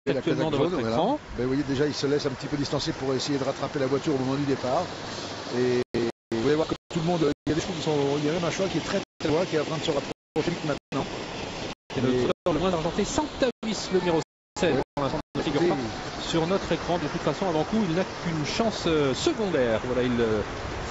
actuellement dans votre écran. Voilà. Ben, vous voyez déjà il se laisse un petit peu distancer pour essayer de rattraper la voiture au moment du départ. Et vous allez voir que tout le monde, il y a des chevaux qui sont, il y a même un cheval qui est très loin, qui est en train de se rapprocher maintenant. C'est le moins argenté, Sanctavis, le numéro 16. Ouais. Pour l'instant, ne figure pas sur notre écran. De toute façon, avant coup, il n'a qu'une chance secondaire. Voilà, il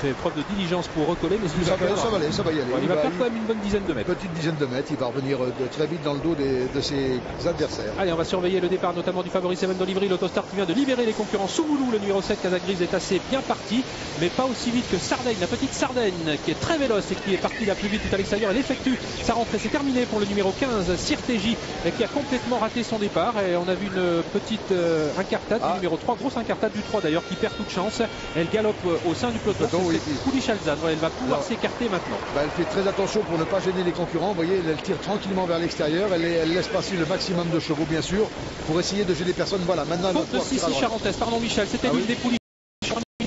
fait preuve de diligence pour recoller, mais ça va y aller. Il va perdre quand même une bonne dizaine de mètres. Une petite dizaine de mètres, il va revenir très vite dans le dos de ses adversaires. Allez, on va surveiller le départ notamment du favori Seven Delivery, l'autostart qui vient de libérer les concurrents. Soumoulou, le numéro 7, Casagrise est assez bien parti, mais pas aussi vite que Sardaigne, la petite Sardaigne qui est très véloce et qui est partie la plus vite tout à l'extérieur. Elle effectue sa rentrée, c'est terminé pour le numéro 15, Sirtéji, qui a complètement raté son départ. Et on a vu une petite incartade du numéro 3, grosse incartade du 3 d'ailleurs, qui perd toute chance. Elle galope au sein du peloton. Koulichalzad, elle va pouvoir s'écarter maintenant. Elle fait très attention pour ne pas gêner les concurrents. Vous voyez, elle tire tranquillement vers l'extérieur. Elle laisse passer le maximum de chevaux, bien sûr, pour essayer de gêner personne. Voilà, maintenant. Faute de Sissi Charentaise, pardon Michel, c'était l'une des poulies.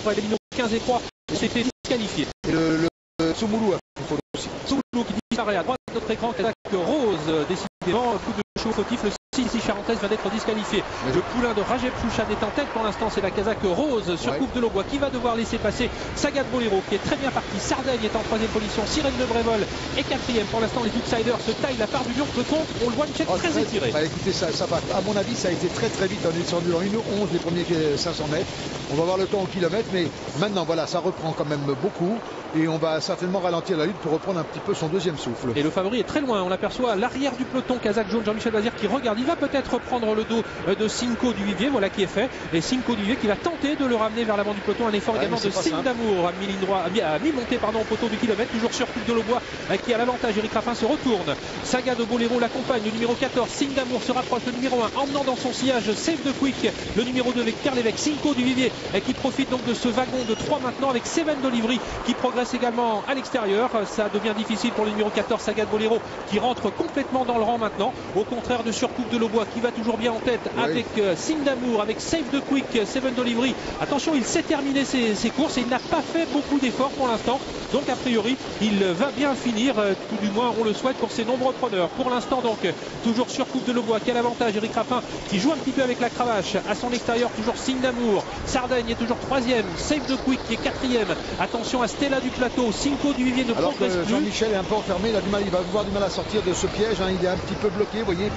Pour éliminer 15 et 3, c'était disqualifié. Et le Soumoulou a fait faute aussi. Soumoulou qui disparaît à droite de notre écran, qui attaque Rose, décidément, coup de chevaux fautif. Le Sissi Charentaise vient d'être disqualifié. Le poulain de Rajeb Chouchan est en tête pour l'instant, c'est la casaque Rose sur Coupe de l'Aubois qui va devoir laisser passer Sagat Bolero qui est très bien parti. Sardaigne est en troisième position, Sirène de Brévol est quatrième. Pour l'instant, les outsiders se taillent la part du lion peloton. On le voit Michel très étiré. Écoutez, ça va. À mon avis, ça a été très vite. On est descendu en 1h11 les premiers 500 mètres. On va voir le temps au kilomètre, mais maintenant, voilà, ça reprend quand même beaucoup. Et on va certainement ralentir la lutte pour reprendre un petit peu son deuxième souffle. Et le favori est très loin. On l'aperçoit à l'arrière du peloton. Kazakh jaune, Jean-Michel Bazir qui regarde. Il va peut-être prendre le dos de Cinco du Vivier. Voilà qui est fait. Et Cinco du Vivier qui va tenter de le ramener vers l'avant du peloton. Un effort également de Signe d'Amour à mi-montée au poteau du kilomètre. Toujours sur Coupe de l'Aubois qui a l'avantage. Eric Raffin se retourne. Saga de Bolero l'accompagne. Le numéro 14, Signe d'Amour se rapproche. Le numéro 1 emmenant dans son sillage Save the Quick. Le numéro 2 avec Pierre Lévesque. Cinco du Vivier qui profite donc de ce wagon de 3 maintenant avec Seven Delivery qui progresse également à l'extérieur. Ça devient difficile pour le numéro 14, Saga de Bolero qui rentre complètement dans le rang maintenant. Au contraire de Surcoupe de l'Aubois qui va toujours bien en tête avec Signe d'Amour, avec Save the Quick, Seven Delivery. Attention, il sait terminer ses courses et il n'a pas fait beaucoup d'efforts pour l'instant. Donc a priori, il va bien finir, tout du moins on le souhaite pour ses nombreux preneurs. Pour l'instant donc, toujours sur Coupe de l'Aubois, quel avantage Eric Raffin qui joue un petit peu avec la cravache. À son extérieur, toujours Signe d'Amour. Sardaigne est toujours troisième, Save the Quick qui est quatrième. Attention à Stella du Plateau, Cinco du Vivier ne progresse plus. Jean-Michel est un peu enfermé, il va avoir du mal à sortir de ce piège, il est un petit peu bloqué, vous voyez,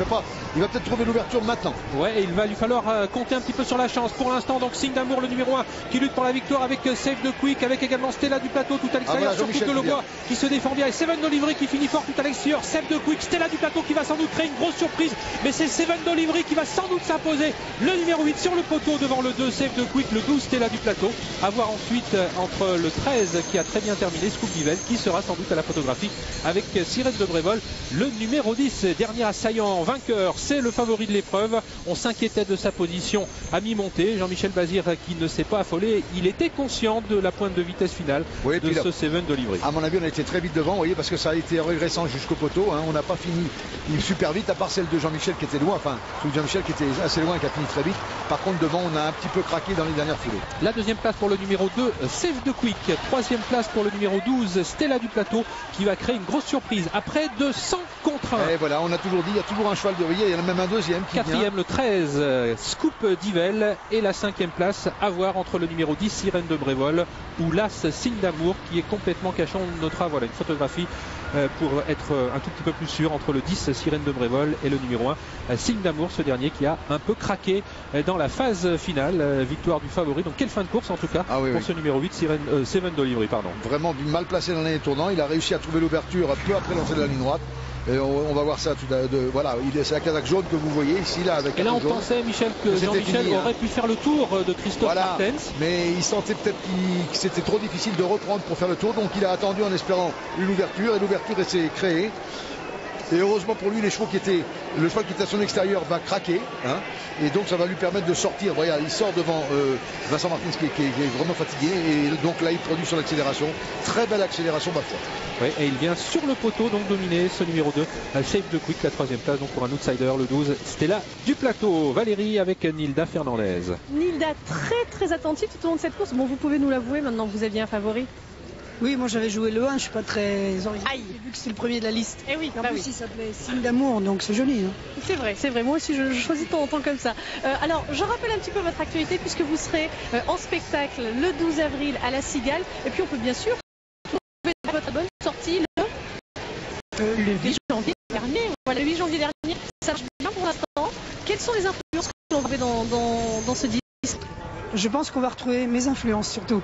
il va peut-être trouver l'ouverture maintenant. Ouais, et il va lui falloir compter un petit peu sur la chance. Pour l'instant, donc Signe d'Amour, le numéro 1 qui lutte pour la victoire avec Save the Quick, avec également Stella du Plateau tout à l'extérieur sur Coupe de l'Aubois qui se défend bien et Seven Delivery qui finit fort tout à l'extérieur. Save the Quick, Stella du Plateau qui va sans doute créer une grosse surprise, mais c'est Seven Delivery qui va sans doute s'imposer. Le numéro 8 sur le poteau devant le 2 Save the Quick, le 12 Stella du Plateau. À voir ensuite entre le 13 qui a très bien terminé, Scoop Nivel, qui sera sans doute à la photographie avec Sirène de Brévol. Le numéro 10, dernier assaillant vainqueur, c'est le favori de l'épreuve. On s'inquiétait de sa position à mi-montée. Jean-Michel Bazir qui ne s'est pas affolé, il était conscient de la pointe de vitesse finale de ce Seven Delivery. À mon avis, on a été très vite devant, vous voyez, parce que ça a été régressant jusqu'au poteau. On n'a pas fini super vite, à part celle de Jean-Michel qui était loin, celui de Jean-Michel qui était assez loin et qui a fini très vite. Par contre, devant, on a un petit peu craqué dans les dernières foulées. La deuxième place pour le numéro 2, Save the Quick. Troisième place pour le numéro 12, Stella du Plateau, qui va créer une grosse surprise après de 100 contre 1. Et voilà, on a toujours dit, il y a toujours un cheval de il y en a même un deuxième qui quatrième, vient. Le 13, Scoop Divel, et la cinquième place à voir entre le numéro 10, Sirène de Brévol, ou l'As Signe d'Amour qui est complètement caché. On notera une photographie pour être un tout petit peu plus sûr entre le 10, Sirène de Brévol, et le numéro 1, Signe d'Amour, ce dernier qui a un peu craqué dans la phase finale. Victoire du favori, donc quelle fin de course en tout cas pour ce numéro 8, Seven Delivery, pardon. Vraiment mal placé dans les tournants, il a réussi à trouver l'ouverture peu après l'entrée de la ligne droite. Et on va voir ça tout à l'heure. Voilà, c'est la casaque jaune que vous voyez ici là avec. Et là on pensait, Michel, que Jean-Michel aurait pu faire le tour de Christophe Martens. Mais il sentait peut-être que c'était trop difficile de reprendre pour faire le tour, donc il a attendu en espérant une ouverture, et l'ouverture s'est créée. Et heureusement pour lui, le cheval qui était à son extérieur va craquer, et donc ça va lui permettre de sortir. Voilà, il sort devant Vincent Martins qui est vraiment fatigué, et donc là il produit son accélération, très belle accélération ma foi. Oui, et il vient sur le poteau donc dominer ce numéro 2, Save the Quick, la troisième place donc pour un outsider, le 12, Stella du Plateau. Valérie avec Nilda Fernandez. Nilda très attentive tout au long de cette course. Bon, vous pouvez nous l'avouer, maintenant vous aviez un favori. Oui, moi j'avais joué le 1, je suis pas très original. Aïe. Vu que c'est le premier de la liste. Eh oui, En bah plus, oui. il s'appelait Signe d'amour, donc c'est joli. Hein. C'est vrai. Moi aussi, je choisis de temps en temps comme ça. Alors, je rappelle un petit peu votre actualité puisque vous serez en spectacle le 12 avril à La Cigale. Et puis, on peut bien sûr trouver votre bonne sortie le 8 janvier dernier. Voilà, le 8 janvier dernier. Ça marche bien pour l'instant. Quelles sont les influences que l'on va dans ce disque? Je pense qu'on va retrouver mes influences surtout.